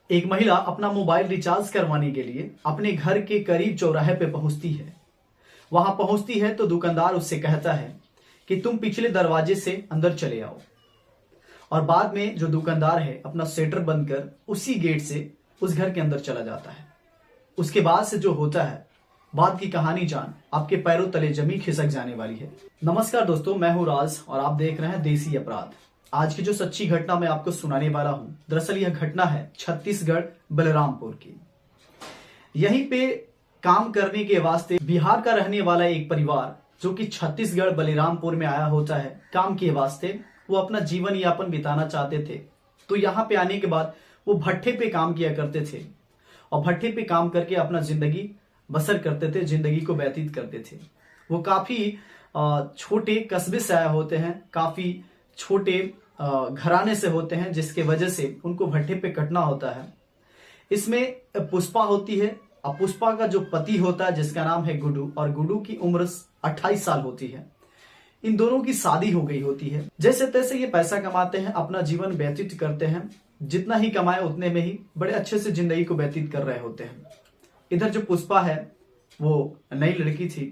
एक महिला अपना मोबाइल रिचार्ज करवाने के लिए अपने घर के करीब चौराहे पे पहुंचती है। वहां पहुंचती है तो दुकानदार उससे कहता है कि तुम पिछले दरवाजे से अंदर चले आओ। और बाद में जो दुकानदार है अपना शटर बंद कर उसी गेट से उस घर के अंदर चला जाता है। उसके बाद से जो होता है, बाद की कहानी जान आपके पैरों तले जमीन खिसक जाने वाली है। नमस्कार दोस्तों, मैं हूं राज और आप देख रहे हैं देसी अपराध। आज की जो सच्ची घटना मैं आपको सुनाने वाला हूं, दरअसल यह घटना है छत्तीसगढ़ बलरामपुर की। यहीं पे काम करने के वास्ते बिहार का रहने वाला एक परिवार जो कि छत्तीसगढ़ बलरामपुर में आया होता है काम के वास्ते, वो अपना जीवन यापन बिताना चाहते थे। तो यहाँ पे आने के बाद वो भट्ठे पे काम किया करते थे और भट्ठे पे काम करके अपना जिंदगी बसर करते थे, जिंदगी को व्यतीत करते थे। वो काफी छोटे कस्बे से आए होते हैं, काफी छोटे घराने से होते हैं, जिसके वजह से उनको भट्ठे पे कटना होता है। इसमें पुष्पा होती है और पुष्पा का जो पति होता है जिसका नाम है गुड्डू, और गुड्डू की उम्र 28 साल होती है। इन दोनों की शादी हो गई होती है। जैसे तैसे ये पैसा कमाते हैं, अपना जीवन व्यतीत करते हैं। जितना ही कमाए उतने में ही बड़े अच्छे से जिंदगी को व्यतीत कर रहे होते हैं। इधर जो पुष्पा है वो नई लड़की थी,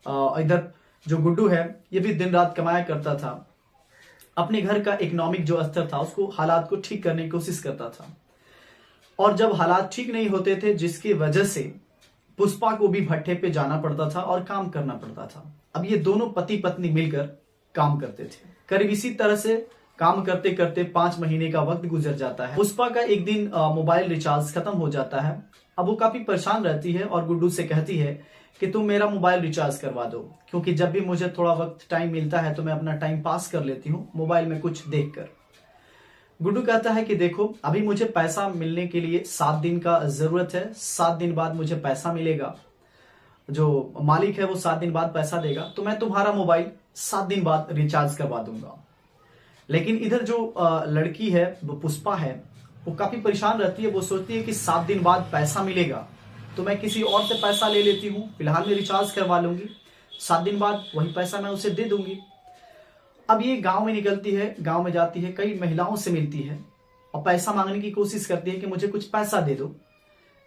इधर जो गुड्डू है ये भी दिन रात कमाया करता था। अपने घर का इकोनॉमिक जो स्तर था उसको, हालात को ठीक करने की कोशिश करता था। और जब हालात ठीक नहीं होते थे, जिसकी वजह से पुष्पा को भी भट्ठे पे जाना पड़ता था और काम करना पड़ता था। अब ये दोनों पति पत्नी मिलकर काम करते थे। करीब इसी तरह से काम करते करते 5 महीने का वक्त गुजर जाता है। पुष्पा का एक दिन मोबाइल रिचार्ज खत्म हो जाता है। अब वो काफी परेशान रहती है और गुड्डू से कहती है कि तुम मेरा मोबाइल रिचार्ज करवा दो, क्योंकि जब भी मुझे थोड़ा वक्त टाइम मिलता है तो मैं अपना टाइम पास कर लेती हूँ मोबाइल में कुछ देखकर। गुड्डू कहता है कि देखो, अभी मुझे पैसा मिलने के लिए 7 दिन का जरूरत है। 7 दिन बाद मुझे पैसा मिलेगा, जो मालिक है वो 7 दिन बाद पैसा देगा, तो मैं तुम्हारा मोबाइल 7 दिन बाद रिचार्ज करवा दूंगा। लेकिन इधर जो लड़की है वो पुष्पा है, वो काफी परेशान रहती है। वो सोचती है कि 7 दिन बाद पैसा मिलेगा तो मैं किसी और से पैसा ले लेती हूँ, फिलहाल मैं रिचार्ज करवा लूंगी, 7 दिन बाद वही पैसा मैं उसे दे दूंगी। अब ये गांव में निकलती है, गांव में जाती है, कई महिलाओं से मिलती है और पैसा मांगने की कोशिश करती है कि मुझे कुछ पैसा दे दो।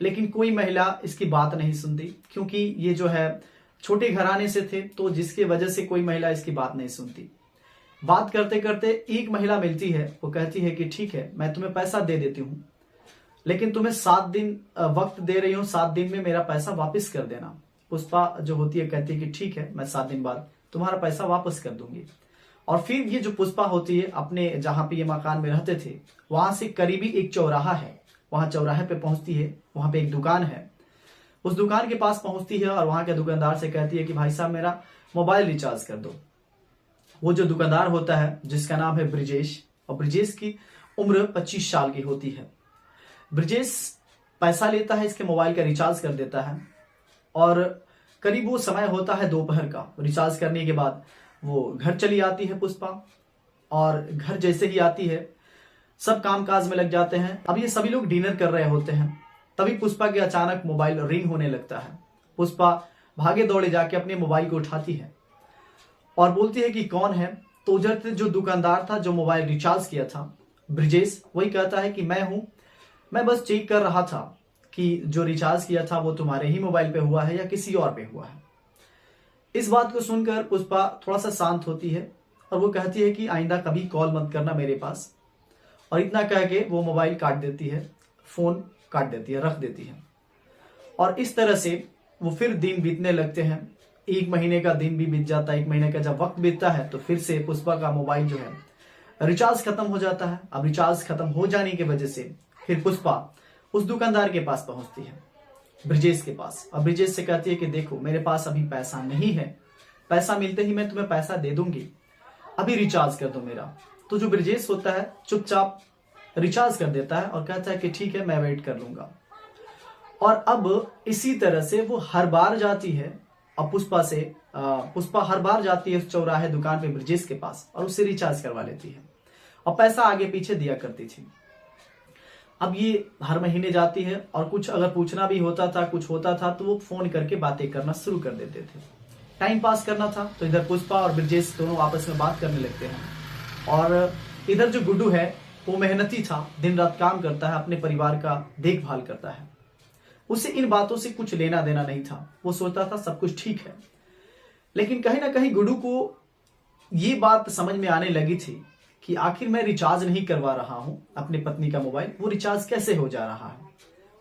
लेकिन कोई महिला इसकी बात नहीं सुनती, क्योंकि ये जो है छोटे घराने से थे, तो जिसकी वजह से कोई महिला इसकी बात नहीं सुनती। बात करते करते एक महिला मिलती है, वो कहती है कि ठीक है, मैं तुम्हें पैसा दे देती हूँ, लेकिन तुम्हें 7 दिन वक्त दे रही हूँ, 7 दिन में मेरा पैसा वापस कर देना। पुष्पा जो होती है कहती है कि ठीक है, मैं 7 दिन बाद तुम्हारा पैसा वापस कर दूंगी। और फिर ये जो पुष्पा होती है, अपने जहां पे ये मकान में रहते थे वहां से करीबी एक चौराहा है, वहां चौराहे पे पहुंचती है। वहां पे एक दुकान है, उस दुकान के पास पहुंचती है और वहां के दुकानदार से कहती है कि भाई साहब मेरा मोबाइल रिचार्ज कर दो। वो जो दुकानदार होता है जिसका नाम है ब्रिजेश, और ब्रिजेश की उम्र 25 साल की होती है। ब्रिजेश पैसा लेता है, इसके मोबाइल का रिचार्ज कर देता है और करीब वो समय होता है दोपहर का। रिचार्ज करने के बाद वो घर चली आती है पुष्पा, और घर जैसे ही आती है सब कामकाज में लग जाते हैं। अब ये सभी लोग डिनर कर रहे होते हैं, तभी पुष्पा के अचानक मोबाइल रिंग होने लगता है। पुष्पा भागे दौड़े जाके अपने मोबाइल को उठाती है और बोलती है कि कौन है। तो उधर से जो दुकानदार था, जो मोबाइल रिचार्ज किया था, ब्रिजेश, वही कहता है कि मैं हूं, मैं बस चेक कर रहा था कि जो रिचार्ज किया था वो तुम्हारे ही मोबाइल पे हुआ है या किसी और पे हुआ है। इस बात को सुनकर पुष्पा थोड़ा सा शांत होती है और वो कहती है कि आइंदा कभी कॉल मत करना मेरे पास। और इतना कह के वो मोबाइल काट देती है, फोन काट देती है, रख देती है। और इस तरह से वो फिर दिन बीतने लगते हैं। 1 महीने का दिन भी बीत जाता है। 1 महीने का जब वक्त बीतता है तो फिर से पुष्पा का मोबाइल जो है रिचार्ज खत्म हो जाता है। अब रिचार्ज खत्म हो जाने की वजह से फिर पुष्पा उस दुकानदार के पास पहुंचती है, ब्रिजेश के पास, और ब्रिजेश से कहती है कि देखो, मेरे पास अभी पैसा नहीं है, पैसा मिलते ही मैं तुम्हें पैसा दे दूंगी, अभी रिचार्ज कर दो मेरा। तो जो ब्रिजेश होता है चुपचाप रिचार्ज कर देता है और कहता है कि ठीक है, मैं वेट कर लूंगा। और अब इसी तरह से वो हर बार जाती है और पुष्पा हर बार जाती है उस चौराहे दुकान पे ब्रिजेश के पास और उससे रिचार्ज करवा लेती है और पैसा आगे पीछे दिया करती थी। अब ये हर महीने जाती है और कुछ अगर पूछना भी होता था, कुछ होता था, तो वो फोन करके बातें करना शुरू कर देते थे। टाइम पास करना था तो इधर पुष्पा और ब्रिजेश दोनों आपस में बात करने लगते हैं। और इधर जो गुड्डू है वो मेहनती था, दिन रात काम करता है, अपने परिवार का देखभाल करता है। उसे इन बातों से कुछ लेना देना नहीं था। वो सोचता था सब कुछ ठीक है। लेकिन कहीं ना कहीं गुड्डू को ये बात समझ में आने लगी थी कि आखिर मैं रिचार्ज नहीं करवा रहा हूं अपनी पत्नी का मोबाइल, वो रिचार्ज कैसे हो जा रहा है।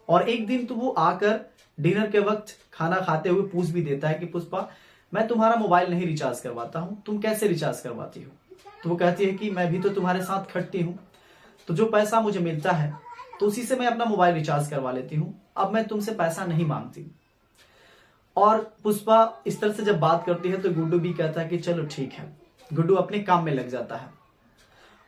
और एक दिन तो वो आकर डिनर के वक्त खाना खाते हुए पूछ भी देता है कि पुष्पा, मैं तुम्हारा मोबाइल नहीं रिचार्ज करवाता हूं, तुम कैसे रिचार्ज करवाती हो। तो वो कहती है कि मैं भी तो तुम्हारे साथ खटती हूँ, तो जो पैसा मुझे मिलता है तो उसी से मैं अपना मोबाइल रिचार्ज करवा लेती हूँ, अब मैं तुमसे पैसा नहीं मांगती। और पुष्पा इस तरह से जब बात करती है तो गुड्डू भी कहता है कि चलो ठीक है। गुड्डू अपने काम में लग जाता है।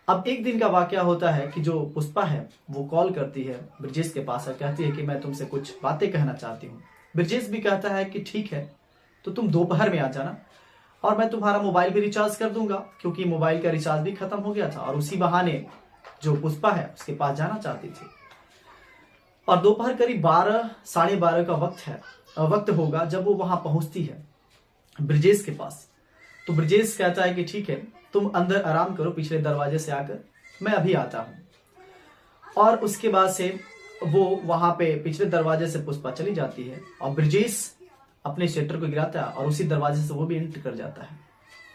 अब एक दिन का वाकया होता है कि जो पुष्पा है वो कॉल करती है ब्रजेश के पास और कहती है कि मैं तुमसे कुछ बातें कहना चाहती हूँ। ब्रजेश भी कहता है कि ठीक है, तो तुम दोपहर में आ जाना और मैं तुम्हारा मोबाइल भी रिचार्ज कर दूंगा, क्योंकि मोबाइल का रिचार्ज भी खत्म हो गया था और उसी बहाने जो पुष्पा है उसके पास जाना चाहती थी। और दोपहर करीब 12 साढ़े 12 का वक्त होगा जब वो वहां पहुंचती है ब्रजेश के पास। तो ब्रजेश कहता है कि ठीक है, तुम अंदर आराम करो पिछले दरवाजे से आकर, मैं अभी आता हूं। और उसके बाद से वो वहां पे पिछले दरवाजे से पुष्पा चली जाती है और ब्रजेश अपने शटर को गिराता है और उसी दरवाजे से वो भी एंटर कर जाता है।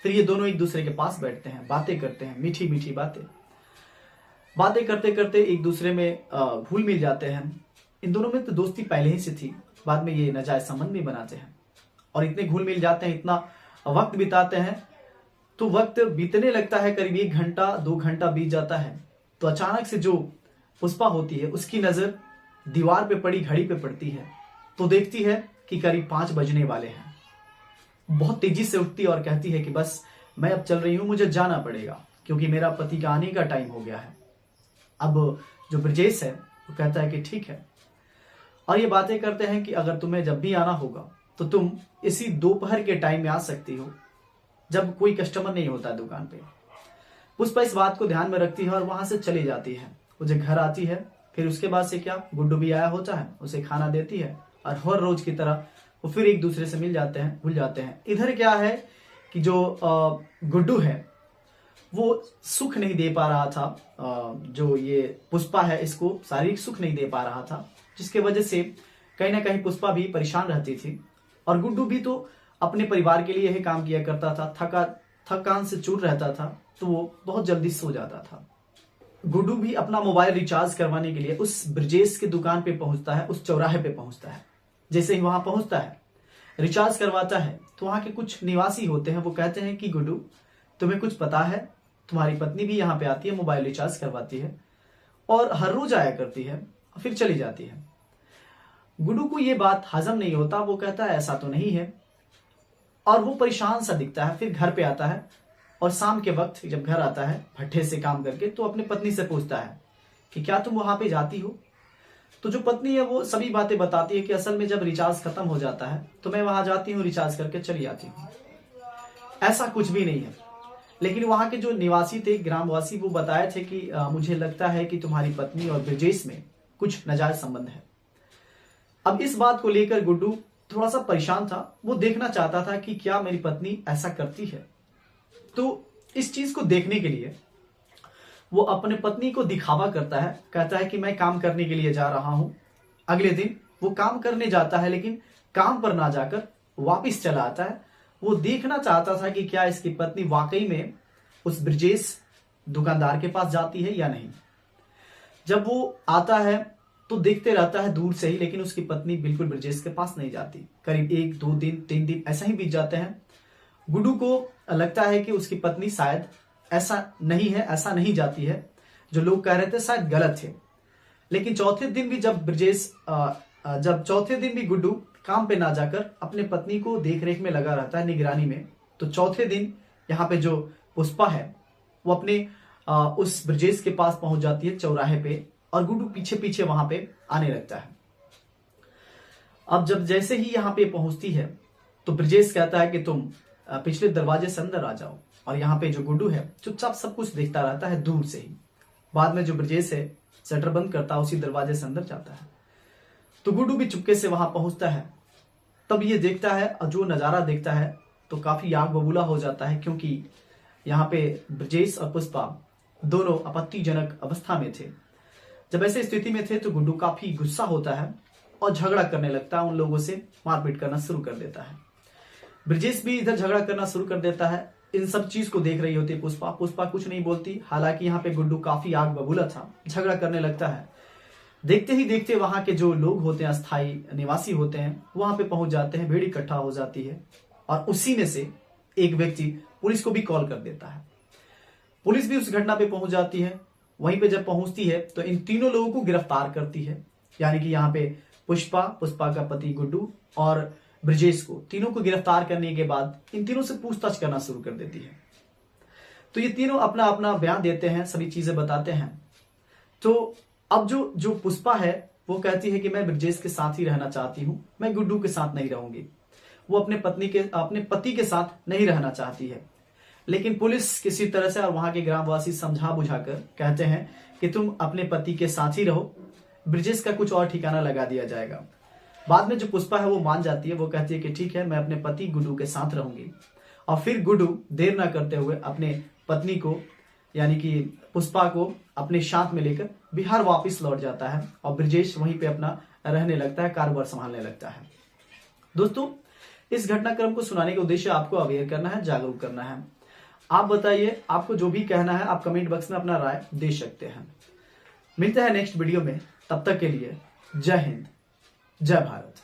फिर ये दोनों एक दूसरे के पास बैठते हैं, बातें करते हैं, मीठी मीठी बातें करते करते एक दूसरे में घुल मिल जाते हैं। इन दोनों में तो दोस्ती पहले ही से थी, बाद में ये नाजायज संबंध भी बनाते हैं और इतने घुल मिल जाते हैं, इतना वक्त बिताते हैं। तो वक्त बीतने लगता है, करीब 1 घंटा 2 घंटा बीत जाता है। तो अचानक से जो पुष्पा होती है उसकी नजर दीवार पे पड़ी घड़ी पे पड़ती है। तो देखती है कि करीब 5 बजने वाले हैं। बहुत तेजी से उठती है और कहती है कि बस मैं अब चल रही हूं, मुझे जाना पड़ेगा क्योंकि मेरा पति का आने का टाइम हो गया है। अब जो ब्रजेश है वो कहता है कि ठीक है, और ये बातें करते हैं कि अगर तुम्हें जब भी आना होगा तो तुम इसी दोपहर के टाइम में आ सकती हो जब कोई कस्टमर नहीं होता दुकान पे। पुष्पा इस बात को ध्यान में रखती है और वहां से चली जाती है। वो जब घर आती है फिर उसके बाद से क्या, गुड्डू भी आया होता है, उसे खाना देती है और हर रोज की तरह वो फिर एक दूसरे से मिल जाते हैं, भूल जाते हैं। इधर क्या है कि जो गुड्डू है वो सुख नहीं दे पा रहा था, जो ये पुष्पा है इसको शारीरिक सुख नहीं दे पा रहा था, जिसके वजह से कहीं ना कहीं पुष्पा भी परेशान रहती थी। और गुड्डू भी तो अपने परिवार के लिए यही काम किया करता था, थकान से चूर रहता था, तो वो बहुत जल्दी सो जाता था। गुड्डू भी अपना मोबाइल रिचार्ज करवाने के लिए उस ब्रजेश की दुकान पे पहुंचता है, उस चौराहे पे पहुंचता है। जैसे ही वहां पहुंचता है, रिचार्ज करवाता है, तो वहां के कुछ निवासी होते हैं, वो कहते हैं कि गुड्डू तुम्हें कुछ पता है, तुम्हारी पत्नी भी यहाँ पे आती है, मोबाइल रिचार्ज करवाती है और हर रोज आया करती है फिर चली जाती है। गुड्डू को ये बात हजम नहीं होता, वो कहता है ऐसा तो नहीं है और वो परेशान सा दिखता है। फिर घर पे आता है और शाम के वक्त जब घर आता है भट्ठे से काम करके, तो अपनी पत्नी से पूछता है कि क्या तुम वहां पे जाती हो। तो जो पत्नी है वो सभी बातें बताती है कि असल में जब रिचार्ज खत्म हो जाता है तो मैं वहां जाती हूँ, रिचार्ज करके चली आती हूँ। ऐसा कुछ भी नहीं है। लेकिन वहां के जो निवासी थे, ग्रामवासी, वो बताए थे कि मुझे लगता है कि तुम्हारी पत्नी और ब्रजेश में कुछ नाजायज संबंध है। अब इस बात को लेकर गुड्डू थोड़ा सा परेशान था। वो देखना चाहता था कि क्या मेरी पत्नी ऐसा करती है। तो इस चीज को देखने के लिए वो अपने पत्नी को दिखावा करता है, कहता है कि मैं काम करने के लिए जा रहा हूं। अगले दिन वो काम करने जाता है, लेकिन काम पर ना जाकर वापिस चला आता है। वो देखना चाहता था कि क्या इसकी पत्नी वाकई में उस ब्रजेश दुकानदार के पास जाती है या नहीं। जब वो आता है तो देखते रहता है दूर से ही, लेकिन उसकी पत्नी बिल्कुल ब्रजेश के पास नहीं जाती। करीब 1 2 दिन 3 दिन ऐसा ही बीत जाते हैं। गुड्डू को लगता है कि उसकी पत्नी शायद ऐसा नहीं जाती है, जो लोग कह रहे थे शायद गलत है। लेकिन चौथे दिन भी गुड्डू काम पे ना जाकर अपने पत्नी को देख रेख में लगा रहता है, निगरानी में। तो चौथे दिन यहाँ पे जो पुष्पा है वो अपने उस ब्रजेश के पास पहुंच जाती है चौराहे पे, और गुड्डू पीछे पीछे वहां पे आने लगता है। अब जब जैसे ही यहाँ पे पहुंचती है तो ब्रजेश कहता है कि तुम पिछले दरवाजे से अंदर आ जाओ, और यहाँ पे जो गुड्डू है चुपचाप सब कुछ देखता रहता है दूर से ही। बाद में जो ब्रजेश है शटर बंद करता है, उसी दरवाजे से अंदर जाता है। तो गुड्डू भी चुपके से वहां पहुंचता है। तब ये देखता है, और जो नजारा देखता है तो काफी आग बबूला हो जाता है, क्योंकि यहाँ पे ब्रजेश और पुष्पा दोनों आपत्तिजनक अवस्था में थे। जब ऐसे स्थिति में थे तो गुड्डू काफी गुस्सा होता है और झगड़ा करने लगता है, उन लोगों से मारपीट करना शुरू कर देता है। ब्रिजेश भी इधर झगड़ा करना शुरू कर देता है। इन सब चीज को देख रही होती पुष्पा। पुष्पा कुछ नहीं बोलती, हालांकि यहाँ पे गुड्डू काफी आग बबूला था, झगड़ा करने लगता है। देखते ही देखते वहां के जो लोग होते हैं, अस्थायी निवासी होते हैं, वहां पे पहुंच जाते हैं, भीड़ इकट्ठा हो जाती है और उसी में से एक व्यक्ति पुलिस को भी कॉल कर देता है। पुलिस भी उस घटना पे पहुंच जाती है। वहीं पे जब पहुंचती है तो इन तीनों लोगों को गिरफ्तार करती है, यानी कि यहाँ पे पुष्पा, पुष्पा का पति गुड्डू और ब्रिजेश को, तीनों को गिरफ्तार करने के बाद इन तीनों से पूछताछ करना शुरू कर देती है। तो ये तीनों अपना अपना बयान देते हैं, सभी चीजें बताते हैं। तो अब जो पुष्पा है वो कहती है कि मैं ब्रिजेश के साथ ही रहना चाहती हूं, मैं गुड्डू के साथ नहीं रहूंगी। वो अपने पति के साथ नहीं रहना चाहती है। लेकिन पुलिस किसी तरह से और वहां के ग्रामवासी समझा बुझाकर कहते हैं कि तुम अपने पति के साथ ही रहो, ब्रिजेश का कुछ और ठिकाना लगा दिया जाएगा। बाद में जो पुष्पा है वो मान जाती है, वो कहती है कि ठीक है, मैं अपने पति गुड्डू के साथ रहूंगी। और फिर गुड्डू देर ना करते हुए अपने पत्नी को, यानी कि पुष्पा को अपने साथ में लेकर बिहार वापस लौट जाता है और ब्रिजेश वहीं पे अपना रहने लगता है, कारोबार संभालने लगता है। दोस्तों, इस घटनाक्रम को सुनाने के उद्देश्य आपको अवेयर करना है, जागरूक करना है। आप बताइए, आपको जो भी कहना है आप कमेंट बॉक्स में अपना राय दे सकते हैं। मिलते हैं नेक्स्ट वीडियो में, तब तक के लिए जय हिंद, जय भारत।